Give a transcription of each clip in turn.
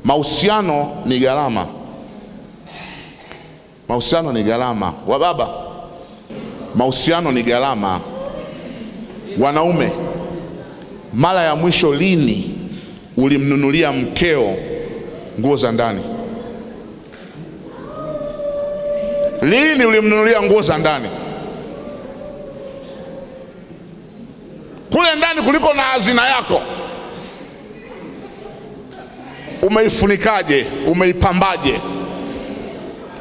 Mahusiano ni gharama. Mahusiano ni gharama. Wa baba, mahusiano ni gharama. Wanaume, mara ya mwisho lini ulimnunulia mkeo nguo za ndani? Lini ulimnunulia nguo za ndani? Kule ndani kuliko na hazina yako. Umeifunikaje? Umeipambaje?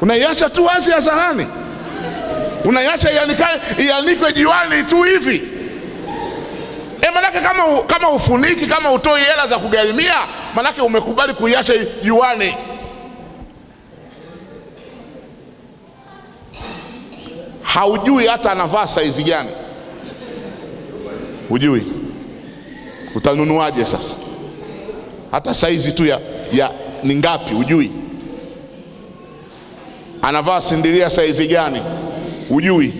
Unaiacha tu wazi hadharani? Unaiacha ianikwe jiwani tu hivi? Manake kama ufuniki, kama utoi hela za kugharimia, manake umekubali kuiacha jiwani. Haujui hata anavaa saizi gani. Hujui. Utanunuaje sasa? Hata saizi tu ya ni ngapi hujui. Anavaa sindiria saizi gani hujui.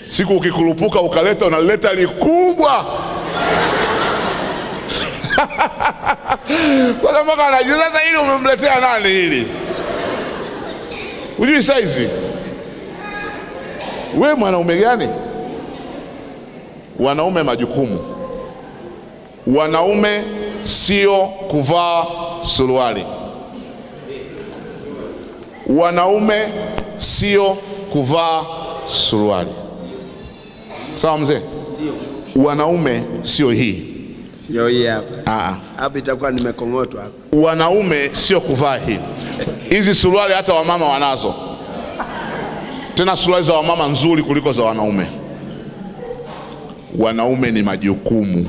Siku ukikurupuka ukaleta, unaleta likubwa. Kwa sababu anajua sasa hili umemletea nani hili? Hujui saizi. Wewe mwanaume gani? Wanaume majukumu. Wanaume sio kuvaa suruali. Wanaume sio kuvaa suruali. Sawa mzee? Sio. Wanaume sio hii. Sio hii hapa. Hapa itakuwa nimekongotwa hapa. Wanaume sio kuvaa hii. Hizi suruali hata wamama wanazo. Tena suruali za wamama nzuri kuliko za wanaume. Wanaume ni majukumu.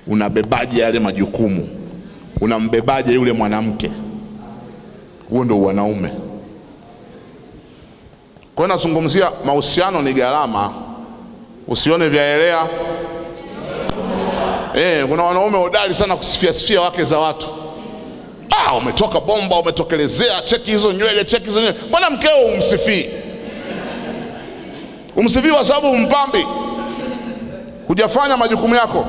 Unabebaje yale majukumu? Unambebaje yule mwanamke? Huo ndio wanaume. Kwa hiyo nazungumzia mahusiano ni gharama. Usione vyaelea. Kuna wanaume hodari sana kusifia wake za watu. Umetoka bomba, umetokelezea, cheki hizo nywele, cheki hizo nywele. Mbona mkeo umsifii? Umsifii kwa sababu umpambi. Hujafanya majukumu yako.